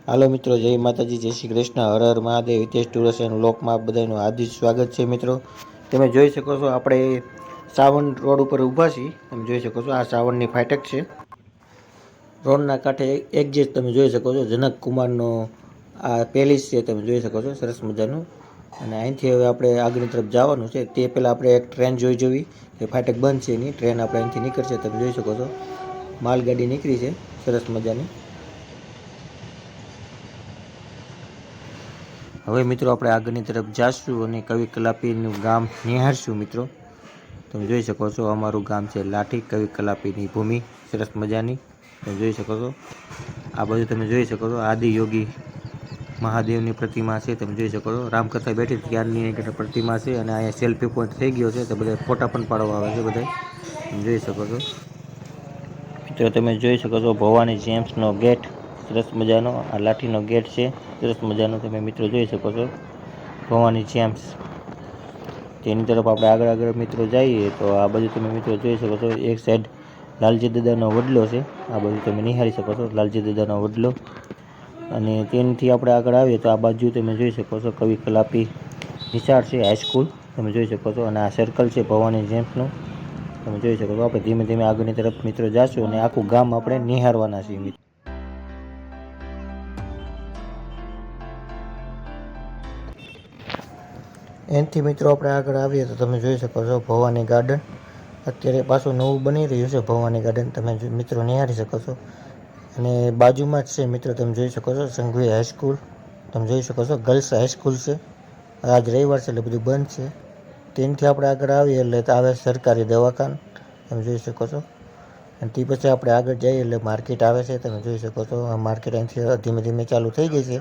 હાલો મિત્રો, જય માતાજી, જય શ્રી કૃષ્ણ, હર હર મહાદેવ. હિતેશ ટુરસ એન્ડ લોકમાં આપ બધાનું હાર્દિક સ્વાગત છે. મિત્રો તમે જોઈ શકો છો, આપણે સાવન રોડ ઉપર ઊભા છીએ. તમે જોઈ શકો છો, આ સાવનની ફાટક છે. રોડના કાંઠે એક્ઝેક્ટ તમે જોઈ શકો છો, જનક કુમારનો આ પેલેસ છે. તમે જોઈ શકો છો, સરસ મજાનું. અને અહીંથી હવે આપણે આગળની તરફ જવાનું છે. તે પહેલાં આપણે એક ટ્રેન જોઈ જોવી કે ફાટક બંધ છે એની. ટ્રેન આપણે અહીંથી નીકળશે. તમે જોઈ શકો છો, માલગાડી નીકળી છે સરસ મજાની. હવે મિત્રો આપણે આગળની તરફ જાશું અને કવિ કલાપીનું ગામ નિહાળશું. મિત્રો તમે જોઈ શકો છો, અમારું ગામ છે લાઠી, કવિ કલાપીની ભૂમિ સરસ મજાની. તમે જોઈ શકો છો, આ બધું તમે જોઈ શકો છો, આદિયોગી મહાદેવની પ્રતિમા છે. તમે જોઈ શકો છો, રામકથા બેઠી ત્યારની પ્રતિમા છે. અને અહીંયા સેલ્ફી પોઈન્ટ થઈ ગયો છે, તો બધા ફોટા પણ પાડવા આવે છે બધા. તમે જોઈ શકો છો મિત્રો, તમે જોઈ શકો છો ભવાની જેમ્સનો ગેટ સરસ મજાનો. આ લાઠીનો ગેટ છે સરસ મજાનો. તમે મિત્રો જોઈ શકો છો, ભવાની જેમ્સ. તેની તરફ આપણે આગળ મિત્રો જઈએ તો આ બાજુ તમે મિત્રો જોઈ શકો છો, એક સાઈડ લાલજી દાદાનો વડલો છે. આ બાજુ તમે નિહાળી શકો છો, લાલજી દાદાનો વડલો. અને તેનાથી આપણે આગળ આવીએ તો આ બાજુ તમે જોઈ શકો છો, કવિ કલાપી નિશાળ છે, હાઈસ્કૂલ તમે જોઈ શકો છો. અને આ સર્કલ છે ભવાની જેમ્સનું. તમે જોઈ શકો છો. આપણે ધીમે ધીમે આગળની તરફ મિત્રો જાશું અને આખું ગામ આપણે નિહાળવાના છીએ મિત્રો. એનાથી મિત્રો આપણે આગળ આવીએ તો તમે જોઈ શકો છો, ભવાની ગાર્ડન. અત્યારે પાછું નવું બની રહ્યું છે ભવાની ગાર્ડન. તમે મિત્રો નિહાળી શકો છો. અને બાજુમાં જ છે મિત્રો, તમે જોઈ શકો છો, સંઘવી હાઈસ્કૂલ. તમે જોઈ શકો છો, ગર્લ્સ હાઈસ્કૂલ છે. આજ રવિવાર છે એટલે બધું બંધ છે. તેનાથી આપણે આગળ આવીએ એટલે આવે સરકારી દવાખાનું. તમે જોઈ શકો છો. અને તે પછી આપણે આગળ જઈએ એટલે માર્કેટ આવે છે. તમે જોઈ શકો છો, આ માર્કેટ અહીંથી ધીમે ધીમે ચાલુ થઈ ગઈ છે.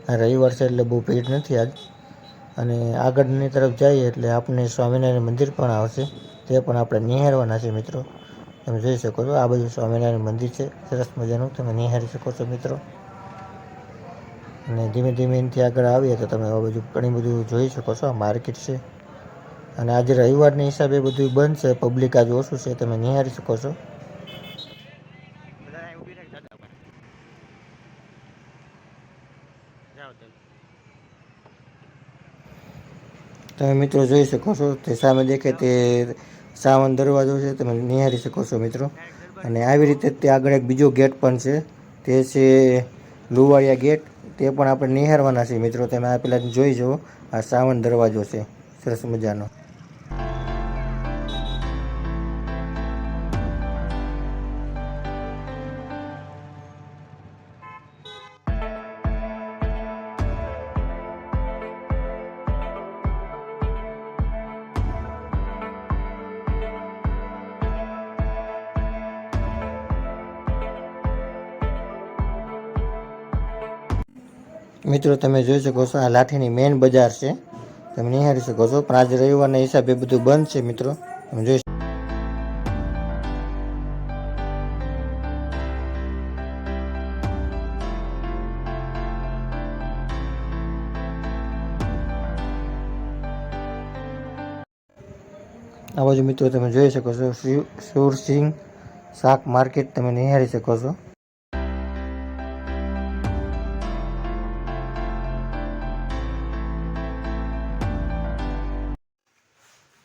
આ રવિવાર છે એટલે બહુ ભીડ નથી આજ. અને આગળની તરફ જઈએ એટલે આપણે સ્વામિનારાયણ મંદિર પણ આવશે. તે પણ આપણે નિહાળવાના છે મિત્રો. તમે જોઈ શકો છો, આ બધું સ્વામિનારાયણ મંદિર છે સરસ મજાનું. તમે નિહાળી શકો છો મિત્રો. અને ધીમે ધીમે એનાથી આગળ આવીએ તો તમે આ બધું ઘણી બધું જોઈ શકો છો. આ માર્કેટ છે. અને આજે રવિવારના હિસાબે બધું બંધ છે, પબ્લિક આજે ઓછું છે. તમે નિહાળી શકો છો. તમે મિત્રો જોઈ શકો છો, તે સામે દેખાય તે સાવન દરવાજો છે. તમે નિહાળી શકો છો મિત્રો. અને આવી રીતે તે આગળ એક બીજો ગેટ પણ છે, તે છે લુવાળિયા ગેટ. તે પણ આપણે નિહાળવાના છીએ મિત્રો. તમે આ પેલા જોઈ જુઓ, આ સાવન દરવાજો છે સરસ મજાનો. મિત્રો તમે જોઈ શકો છો, આ લાઠીની મેઇન બજાર છે. તમે નિહાળી શકો છો. પણ આજે રવિવારના હિસાબે બધું બંધ છે મિત્રો. તમે જોઈ આ બાજુ મિત્રો તમે જોઈ શકો છો, સુરસિંહ શાક માર્કેટ તમે નિહાળી શકો છો.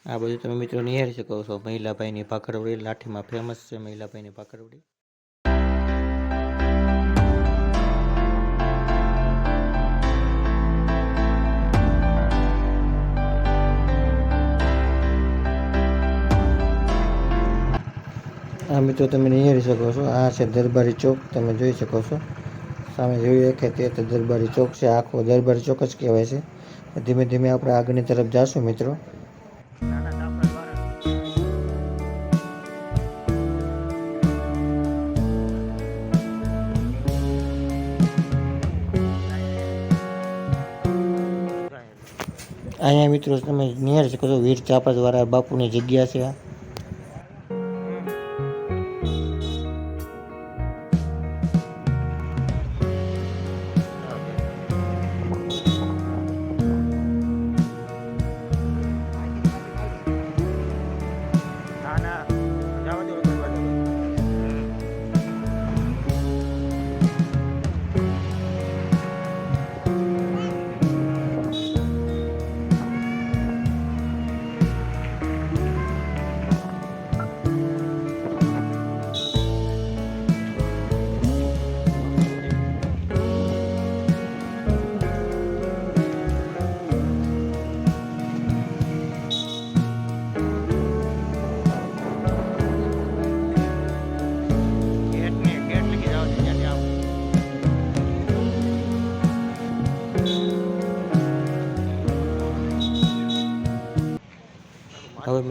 આ બધું તમે મિત્રો નિહાળી શકો છો. મહિલાભાઈની ભાખરવડી લાઠીમાં ફેમસ છે. મહિલાભાઈની ભાખરવડી. આ મિત્રો તમે નિહાળી શકો છો, આ છે દરબારી ચોક. તમે જોઈ શકો છો, સામે જોઈ રાખે તે દરબારી ચોક છે. આખો દરબારી ચોક જ કહેવાય છે. ધીમે ધીમે આપણે આગળની તરફ જાશું મિત્રો. અહીંયા મિત્રો તમે નિહાળી શકો છો, વીર ચાપા દ્વારા બાપુની જગ્યા છે.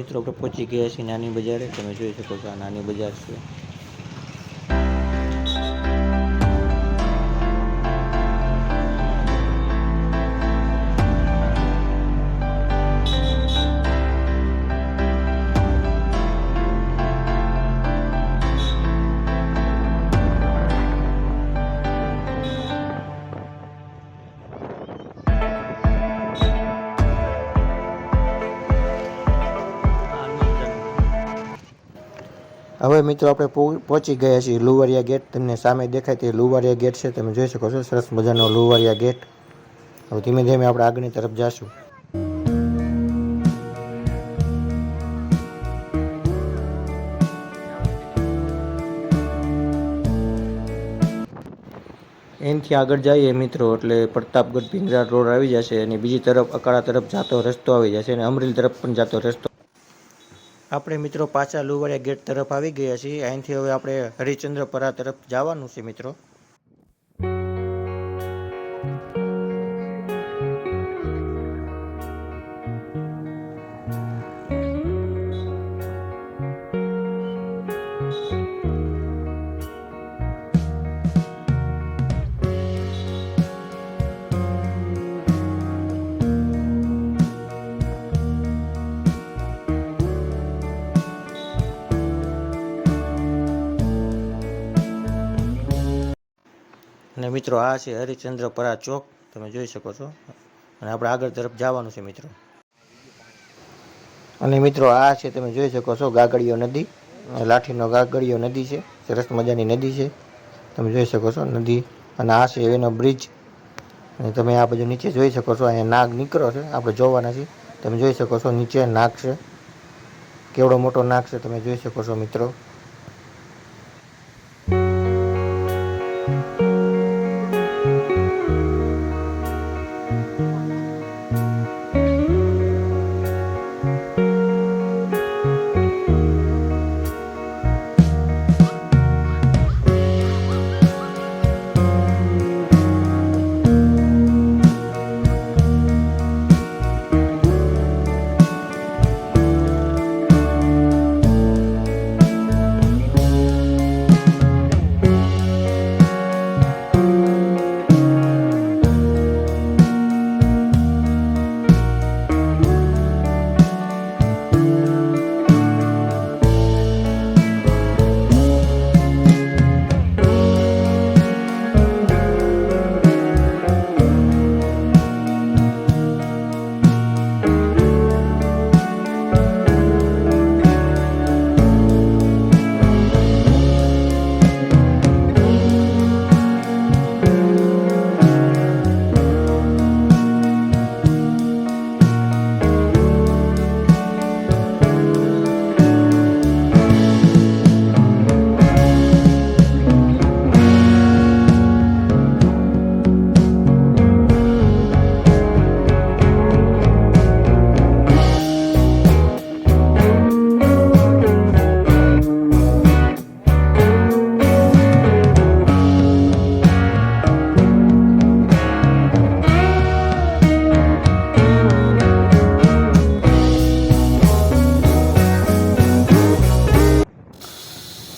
મિત્રો આપણે પહોંચી ગયા છીએ નાની બજારે. તમે જોઈ શકો છો આ નાની બજાર છે. હવે મિત્રો આપણે પહોંચી ગયા છીએ લુવારિયા ગેટ. તમને સામે દેખાય તે લુવારિયા ગેટ છે. તમે જોઈ શકો છો સરસ મજાનો લુવારિયા ગેટ. હવે ધીમે ધીમે આપણે આગળની તરફ જઈશું. એનાથી આગળ જઈએ મિત્રો એટલે પ્રતાપગઢ ભીંગરા રોડ આવી જશે અને બીજી તરફ અકાળા તરફ જતો રસ્તો આવી જશે અને અમરેલી તરફ પણ જતો રસ્તો. આપણે મિત્રો પાછા લુવારિયા ગેટ તરફ આવી ગયા છીએ. અહીંથી હવે આપણે હરિચંદ્રપરા તરફ જવાનું છે મિત્રો. અને મિત્રો આ છે હરિચંદ્રપરા ચોક. તમે જોઈ શકો છો અને આપણે આગળ તરફ જવાનું છે મિત્રો. અને મિત્રો આ છે તમે જોઈ શકો છો ગાગડીયો નદી. લાઠીનો ગાગડીયો નદી છે. સરસ મજાની નદી છે. તમે જોઈ શકો છો નદી. અને આ છે એનો બ્રિજ. અને તમે આ બધું નીચે જોઈ શકો છો. અહીંયા નાગ નીકળો છે. આપણે જોવાના છીએ. તમે જોઈ શકો છો નીચે નાગ છે. કેવડો મોટો નાગ છે તમે જોઈ શકો છો મિત્રો.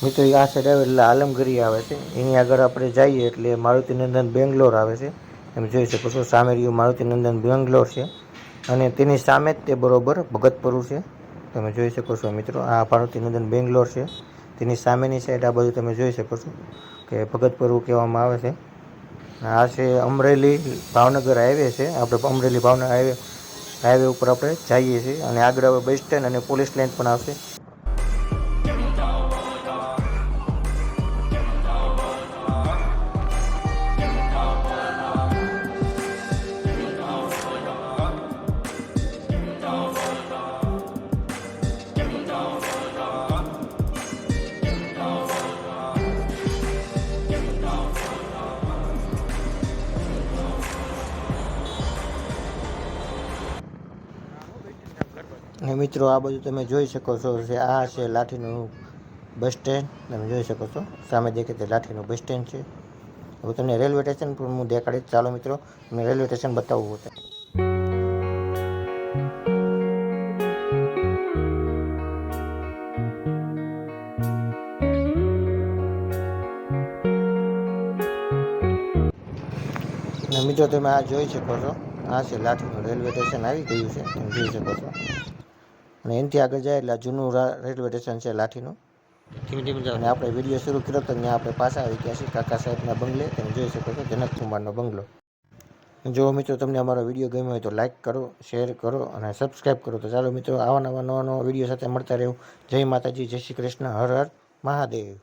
મિત્રો આ સાઈડ આવે એટલે આલમગીરી આવે છે. એની આગળ આપણે જઈએ એટલે મારુતિનંદન બેંગ્લોર આવે છે. તમે જોઈ શકો છો સામે રહ્યું મારુતિનંદન બેંગ્લોર છે અને તેની સામે જ તે બરોબર ભગતપુર છે. તમે જોઈ શકો છો મિત્રો આ મારુતિનંદન બેંગ્લોર છે. તેની સામેની સાઈડ આ બધું તમે જોઈ શકો છો કે ભગતપુર કહેવામાં આવે છે. આ છે અમરેલી ભાવનગર હાઈવે છે. આપણે અમરેલી ભાવનગર હાઈવે ઉપર આપણે જઈએ છીએ અને આગળ હવે બસ સ્ટેન્ડ અને પોલીસ લાઇન પણ આવશે. અને મિત્રો આ બધું તમે જોઈ શકો છો કે આ છે લાઠીનું બસ સ્ટેન્ડ. તમે જોઈ શકો છો સામે દેખાય તે લાઠીનું બસ સ્ટેન્ડ છે. હવે તમને રેલવે સ્ટેશન પણ હું દેખાડીશ. ચાલો મિત્રો તમને રેલવે સ્ટેશન બતાવવું હતું. અને મિત્રો તમે આ જોઈ શકો છો, આ છે લાઠીનું રેલવે સ્ટેશન આવી ગયું છે, તમે જોઈ શકો છો. અને એનાથી આગળ જાય એટલે જૂનું રેલવે સ્ટેશન છે લાઠીનું. અને આપણે વિડીયો શરૂ કર્યો તો ત્યાં આપણે પાછા આવી ગયા છીએ કાકા સાહેબના બંગલે. તમે જોઈ શકો છો જનકકુમારનો બંગલો. જો મિત્રો તમને અમારો વિડીયો ગમ્યો હોય તો લાઇક કરો, શેર કરો અને સબસ્ક્રાઈબ કરો. તો ચાલો મિત્રો, આવા નવા વિડીયો સાથે મળતા રહેવું. જય માતાજી, જય શ્રી કૃષ્ણ, હર હર મહાદેવ.